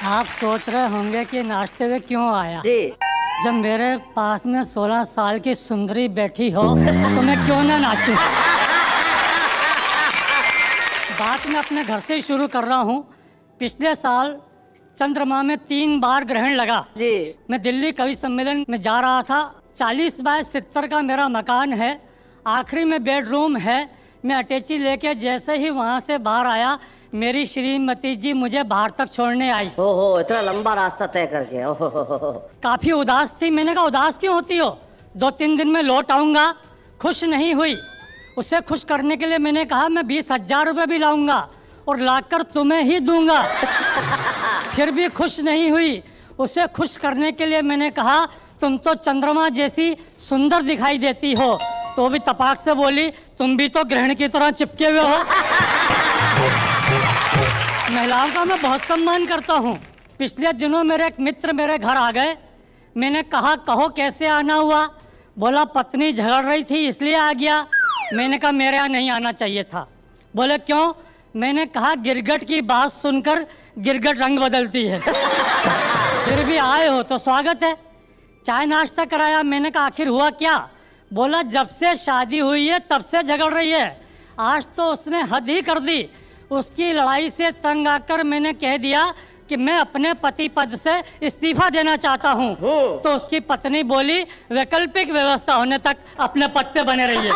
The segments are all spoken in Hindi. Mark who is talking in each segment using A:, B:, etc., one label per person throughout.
A: आप सोच रहे होंगे कि नाचते हुए क्यों आया
B: जी।
A: जब मेरे पास में 16 साल की सुंदरी बैठी हो तो मैं क्यों ना नाचूं। बात मैं अपने घर से ही शुरू कर रहा हूँ। पिछले साल चंद्रमा में 3 बार ग्रहण लगा
B: जी।
A: मैं दिल्ली कवि सम्मेलन में जा रहा था। 40 बाय 70 का मेरा मकान है, आखिरी में बेडरूम है। मैं अटैची लेके जैसे ही वहाँ से बाहर आया, मेरी श्रीमती जी मुझे बाहर तक छोड़ने आई।
B: ओहो, इतना लंबा रास्ता तय करके। ओहो।
A: काफी उदास थी। मैंने कहा उदास क्यों होती हो, 2-3 दिन में लौट आऊँगा। खुश नहीं हुई। उसे खुश करने के लिए मैंने कहा मैं 20,000 रुपये भी लाऊंगा और लाकर तुम्हें ही दूंगा। फिर भी खुश नहीं हुई। उसे खुश करने के लिए मैंने कहा तुम तो चंद्रमा जैसी सुंदर दिखाई देती हो, तो भी तपाक से बोली तुम भी तो ग्रहण की तरह चिपके हुए हो। महिलाओं का मैं बहुत सम्मान करता हूँ। पिछले दिनों मेरे एक मित्र मेरे घर आ गए। मैंने कहा कहो कैसे आना हुआ। बोला पत्नी झगड़ रही थी इसलिए आ गया। मैंने कहा मेरे यहाँ नहीं आना चाहिए था। बोले क्यों। मैंने कहा गिरगट की बात सुनकर गिरगट रंग बदलती है। फिर भी आए हो तो स्वागत है। चाय नाश्ता कराया। मैंने कहा आखिर हुआ क्या। बोला जब से शादी हुई है तब से झगड़ रही है। आज तो उसने हद ही कर दी। उसकी लड़ाई से तंग आकर मैंने कह दिया कि मैं अपने पति पद से इस्तीफा देना चाहता हूँ। तो उसकी पत्नी बोली वैकल्पिक व्यवस्था होने तक अपने पद पे बने रहिए।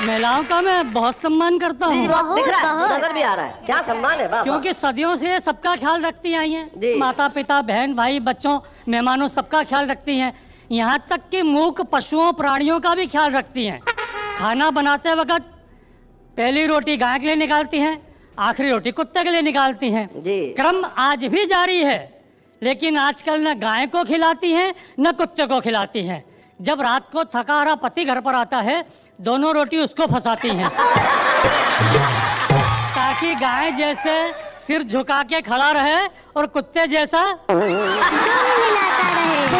A: महिलाओं का मैं बहुत सम्मान करता हूँ।
B: दिख रहा है, नजर भी आ रहा है। क्या सम्मान है बाबा।
A: क्योंकि सदियों से सबका ख्याल रखती आई हैं। माता पिता बहन भाई बच्चों मेहमानों सबका ख्याल रखती हैं। यहाँ तक कि मूक पशुओं प्राणियों का भी ख्याल रखती हैं। खाना बनाते वक्त पहली रोटी गाय के लिए निकालती हैं, आखिरी रोटी कुत्ते के लिए निकालती हैं। क्रम आज भी जारी है, लेकिन आजकल न गाय को खिलाती हैं न कुत्ते को खिलाती हैं। जब रात को थका हारा पति घर पर आता है, दोनों रोटी उसको फंसाती हैं ताकि गाय जैसे सिर झुका के खड़ा रहे और कुत्ते जैसा तुम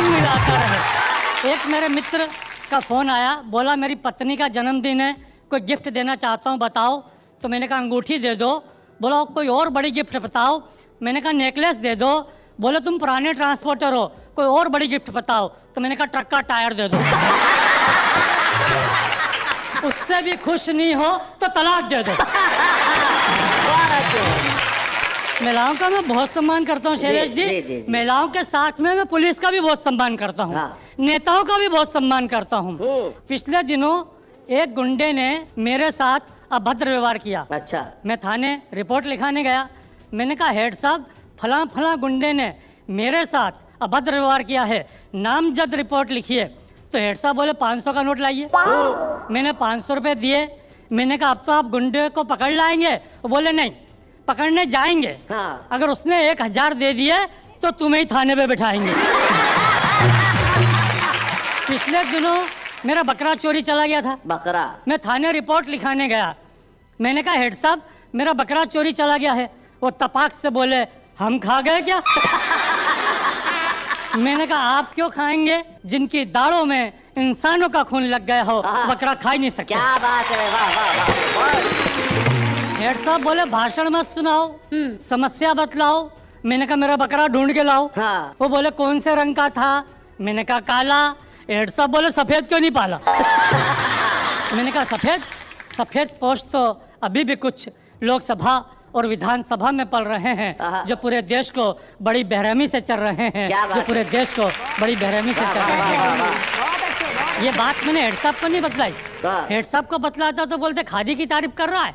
A: मिलाता रहे। एक मेरे मित्र का फोन आया, बोला मेरी पत्नी का जन्मदिन है, कोई गिफ्ट देना चाहता हूँ बताओ। तो मैंने कहा अंगूठी दे दो। बोला कोई और बड़ी गिफ्ट बताओ। मैंने कहा नेकलेस दे दो। बोले तुम पुराने ट्रांसपोर्टर हो, कोई और बड़ी गिफ्ट बताओ। तो मैंने कहा ट्रक का टायर दे दो। उससे भी खुश नहीं हो तो तलाक दे दो। महिलाओं का मैं बहुत सम्मान करता हूँ शैलेश जी। महिलाओं के साथ में मैं पुलिस का भी बहुत सम्मान करता हूँ। नेताओं का भी बहुत सम्मान करता हूँ। पिछले दिनों एक गुंडे ने मेरे साथ अभद्र व्यवहार किया। अच्छा। मैं थाने रिपोर्ट लिखाने गया। मैंने कहा हेड साहब फला फला गुंडे ने मेरे साथ अभद्र व्यवहार किया है, नामजद रिपोर्ट लिखिए। तो हेड साहब बोले 500 का नोट लाइए। मैंने 500 रुपये दिए। मैंने कहा अब तो आप गुंडे को पकड़ लाएंगे। वो बोले नहीं पकड़ने जाएंगे। अगर उसने 1000 दे दिए तो तुम्हें ही थाने पे बिठाएंगे। पिछले दिनों मेरा बकरा चोरी चला गया था। बकरा। मैं थाने रिपोर्ट लिखाने गया। मैंने कहा हेड साहब मेरा बकरा चोरी चला गया है। वो तपाक से बोले हम खा गए क्या। मैंने कहा आप क्यों खाएंगे, जिनकी दाढ़ों में इंसानों का खून लग गया हो बकरा खा ही नहीं सकते। क्या बात है, वाह वाह वाह। हेड साहब बोले भाषण मत सुनाओ, समस्या बतलाओ। मैंने कहा मेरा बकरा ढूंढ के लाओ। वो बोले कौन से रंग का था। मैंने कहा काला। हेड साहब बोले सफेद क्यों नहीं पाला। मैंने कहा सफेद पोस्ट तो अभी भी कुछ लोकसभा और विधानसभा में पल रहे हैं, जो पूरे देश को बड़ी बेरहमी से चल रहे हैं, जो पूरे देश को बड़ी बेरहमी से चल रहे हैं। ये बात मैंने हेड साहब को नहीं बतलाई। हेड साहब को बतलाता तो बोलते खादी की तारीफ कर रहा है,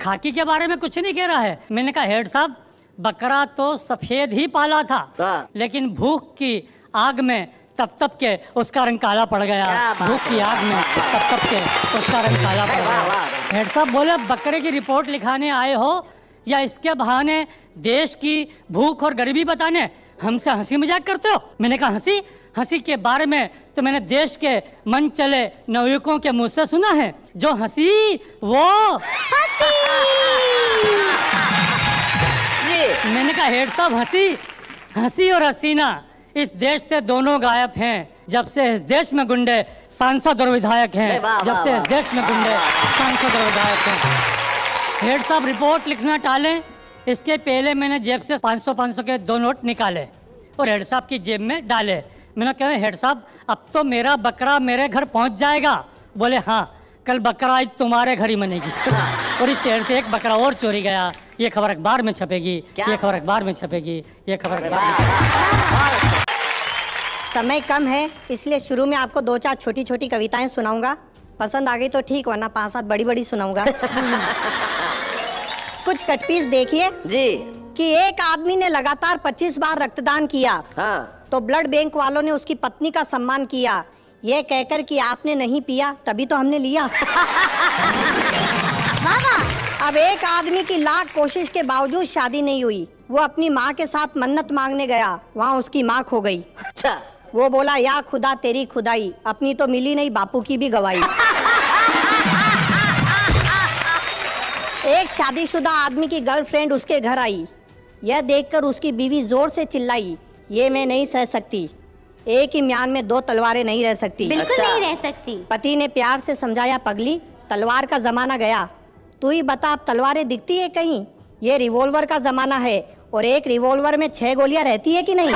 A: खाकी के बारे में कुछ नहीं कह रहा है। मैंने कहा हेड साहब बकरा तो सफेद ही पाला था, लेकिन भूख की आग में तप के उसका रंग काला पड़ गया। भूख की आग में तप के उसका रंग काला पड़ गया। हेड साहब बोले बकरे की रिपोर्ट लिखाने आए हो या इसके बहाने देश की भूख और गरीबी बताने हमसे हंसी मजाक करते हो। मैंने कहा हंसी के बारे में तो मैंने देश के मन चले नवयुवकों के मुंह से सुना है, जो हंसी वो हंसी। मैंने कहा हेड साहब हंसी और हसीना इस देश से दोनों गायब हैं जब से इस देश में गुंडे सांसद और विधायक हैं। जब से इस देश में गुंडे सांसद और विधायक हैं। हेड साहब रिपोर्ट लिखना टालें, इसके पहले मैंने जेब से 500 के 2 नोट निकाले और हेड साहब की जेब में डाले। मैंने कहा हेड साहब अब तो मेरा बकरा मेरे घर पहुंच जाएगा। बोले हाँ, कल बकरा आज तुम्हारे घर ही बनेगी। और इस शहर से एक बकरा और चोरी गया। ये खबर अखबार में छपेगी, ये खबर अखबार में छपेगी, ये खबर अखबार।
C: समय कम है इसलिए शुरू में आपको 2-4 छोटी-छोटी कविताएं सुनाऊंगा। पसंद आ गई तो ठीक, वरना 5-7 बड़ी-बड़ी सुनाऊंगा। कुछ कट पीस देखिए
B: जी
C: कि एक आदमी ने लगातार 25 बार रक्तदान किया।
B: हाँ।
C: तो ब्लड बैंक वालों ने उसकी पत्नी का सम्मान किया, ये कहकर कि आपने नहीं पिया तभी तो हमने लिया। अब एक आदमी की लाख कोशिश के बावजूद शादी नहीं हुई। वो अपनी माँ के साथ मन्नत मांगने गया, वहाँ उसकी माँ खो गई।
B: अच्छा।
C: वो बोला या खुदा तेरी खुदाई, अपनी तो मिली नहीं बापू की भी गवाही। एक शादीशुदा आदमी की गर्लफ्रेंड उसके घर आई। यह देखकर उसकी बीवी जोर से चिल्लाई, ये मैं नहीं सह सकती, एक ही म्यान में 2 तलवारें नहीं रह सकती।
D: बिल्कुल
B: अच्छा।
D: नहीं रह सकती।
C: पति ने प्यार से समझाया, पगली तलवार का जमाना गया, तू ही बता अब तलवारें दिखती है कहीं? ये रिवॉल्वर का जमाना है और एक रिवॉल्वर में 6 गोलियां रहती है कि नहीं?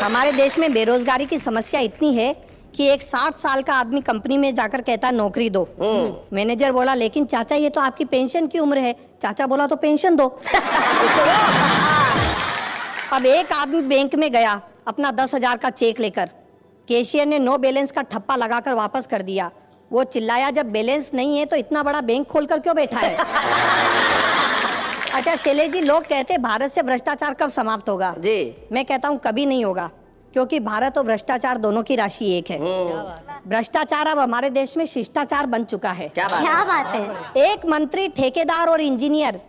C: हमारे देश में बेरोजगारी की समस्या इतनी है कि एक 60 साल का आदमी कंपनी में जाकर कहता नौकरी दो। मैनेजर बोला लेकिन चाचा ये तो आपकी पेंशन की उम्र है। चाचा बोला तो पेंशन दो। अब एक आदमी बैंक में गया अपना 10,000 का चेक लेकर। कैशियर ने नो बैलेंस का ठप्पा लगाकर वापस कर दिया। वो चिल्लाया जब बैलेंस नहीं है तो इतना बड़ा बैंक खोलकर क्यों बैठा है? अच्छा शैलेश जी, लोग कहते हैं भारत से भ्रष्टाचार कब समाप्त होगा?
B: जी।
C: मैं कहता हूँ कभी नहीं होगा, क्योंकि भारत और भ्रष्टाचार दोनों की राशि एक है। भ्रष्टाचार अब हमारे देश में शिष्टाचार बन चुका है।
B: क्या
D: बात है।
C: एक मंत्री, ठेकेदार और इंजीनियर,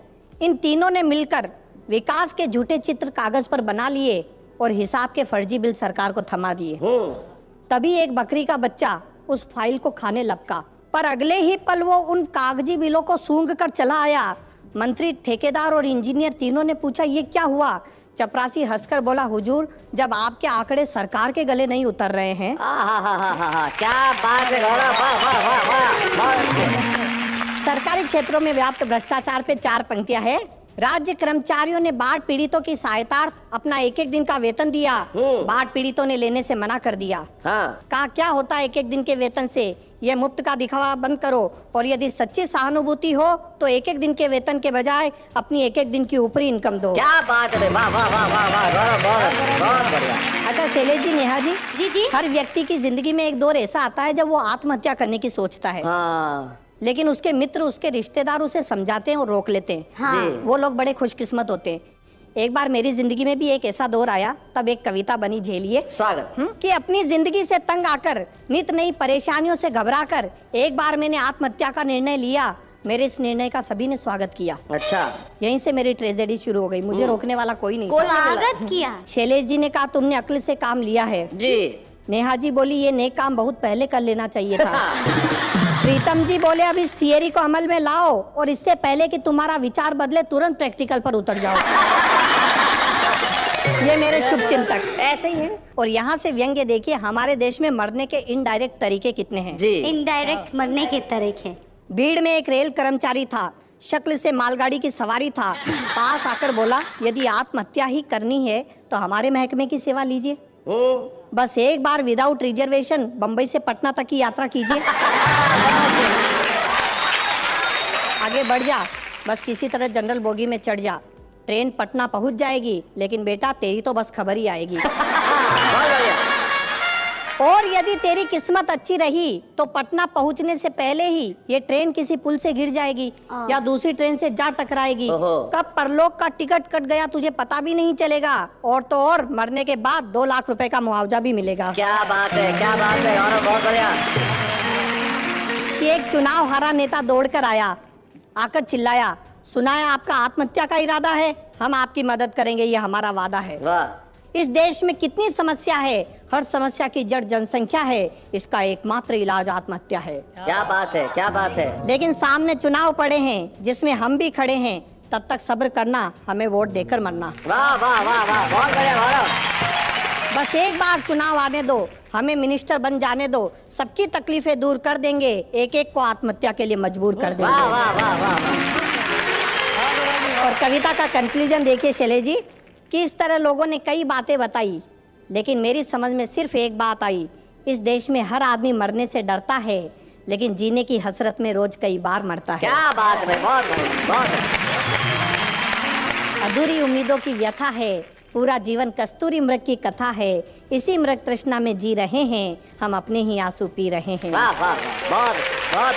C: इन तीनों ने मिलकर विकास के झूठे चित्र कागज पर बना लिए और हिसाब के फर्जी बिल सरकार को थमा दिए। तभी एक बकरी का बच्चा उस फाइल को खाने लपका, पर अगले ही पल वो उन कागजी बिलों को सूंघ कर चला आया। मंत्री, ठेकेदार और इंजीनियर तीनों ने पूछा ये क्या हुआ? चपरासी हंसकर बोला, हुजूर जब आपके आंकड़े सरकार के गले नहीं उतर रहे हैं।
B: क्या बात है गौरव, वाह वाह वाह वाह वाह।
C: सरकारी क्षेत्रों में व्याप्त भ्रष्टाचार पे 4 पंक्तियां है। राज्य कर्मचारियों ने बाढ़ पीड़ितों की सहायतार्थ अपना 1-1 दिन का वेतन दिया। बाढ़ पीड़ितों ने लेने से मना कर दिया। कहा क्या होता है 1-1 दिन के वेतन से? ये मुफ्त का दिखावा बंद करो और यदि सच्ची सहानुभूति हो तो 1-1 दिन के वेतन के बजाय अपनी 1-1 दिन की ऊपरी इनकम दो।
B: क्या बात है, वाह वाह वाह वाह वाह, बहुत बढ़िया।
C: अच्छा शैलेश जी, नेहा जी,
D: जी।
C: हर व्यक्ति की जिंदगी में एक दौर ऐसा आता है जब वो आत्महत्या करने की सोचता है। लेकिन उसके मित्र, उसके रिश्तेदार उसे समझाते हैं और रोक लेते हैं।
D: हाँ।
C: वो लोग बड़े खुशकिस्मत होते हैं। एक बार मेरी जिंदगी में भी एक ऐसा दौर आया, तब एक कविता बनी, झेलिए।
B: स्वागत।
C: कि अपनी जिंदगी से तंग आकर, नित नई परेशानियों से घबराकर एक बार मैंने आत्महत्या का निर्णय लिया। मेरे इस निर्णय का सभी ने स्वागत किया।
B: अच्छा।
C: यहीं से मेरी ट्रेजेडी शुरू हो गई। मुझे रोकने वाला कोई नहीं।
D: स्वागत किया।
C: शैलेश जी ने कहा तुमने अक्ल से काम लिया है।
B: जी।
C: नेहा जी बोली ये नेक काम बहुत पहले कर लेना चाहिए था। प्रीतम जी बोले अब इस थियरी को अमल में लाओ और इससे पहले कि तुम्हारा विचार बदले तुरंत प्रैक्टिकल पर उतर जाओ। ये मेरे शुभ चिंतक ऐसे ही हैं। और यहाँ से व्यंग्य देखिए, हमारे देश में मरने के इनडायरेक्ट तरीके कितने हैं।
B: जी।
D: इनडायरेक्ट मरने के तरीके।
C: भीड़ में एक रेल कर्मचारी था, शक्ल से मालगाड़ी की सवारी था। पास आकर बोला यदि आत्महत्या ही करनी है तो हमारे महकमे की सेवा लीजिए। बस एक बार विदाउट रिजर्वेशन बंबई से पटना तक की यात्रा कीजिए। आगे बढ़ जा, बस किसी तरह जनरल बोगी में चढ़ जा। ट्रेन पटना पहुंच जाएगी, लेकिन बेटा तेरी तो बस खबर ही आएगी। और यदि तेरी किस्मत अच्छी रही तो पटना पहुंचने से पहले ही ये ट्रेन किसी पुल से गिर जाएगी या दूसरी ट्रेन से जा टकराएगी। कब परलोक का टिकट कट गया तुझे पता भी नहीं चलेगा। और तो और मरने के बाद 2 लाख रुपए का मुआवजा भी मिलेगा।
B: क्या बात है, क्या बात है गौरव, बहुत बढ़िया।
C: कि एक चुनाव हारा नेता दौड़कर आया, आकर चिल्लाया, सुना है आपका आत्महत्या का इरादा है, हम आपकी मदद करेंगे, ये हमारा वादा है।
B: वाह।
C: इस देश में कितनी समस्या है, हर समस्या की जड़ जनसंख्या है, इसका एकमात्र इलाज आत्महत्या है।
B: क्या बात है, क्या बात है।
C: लेकिन सामने चुनाव पड़े हैं जिसमें हम भी खड़े हैं, तब तक सब्र करना, हमें वोट देकर मरना।
B: वाह वाह वाह वाह, बहुत बढ़िया गौरव।
C: बस एक बार चुनाव आने दो, हमें मिनिस्टर बन जाने दो, सबकी तकलीफें दूर कर देंगे, एक एक को आत्महत्या के लिए मजबूर कर देंगे।
B: वाह वाह वाह वाह।
C: और कविता का कंक्लूजन देखिए शैलेश जी, कि इस तरह लोगों ने कई बातें बताई, लेकिन मेरी समझ में सिर्फ एक बात आई, इस देश में हर आदमी मरने से डरता है, लेकिन जीने की हसरत में रोज कई बार मरता है।
B: क्या बात है, बहुत बहुत।
C: अधूरी उम्मीदों की व्यथा है, पूरा जीवन कस्तूरी मृग की कथा है, इसी मृग तृष्णा में जी रहे हैं हम, अपने ही आंसू पी रहे हैं।
B: वाह वाह, बहुत बहुत।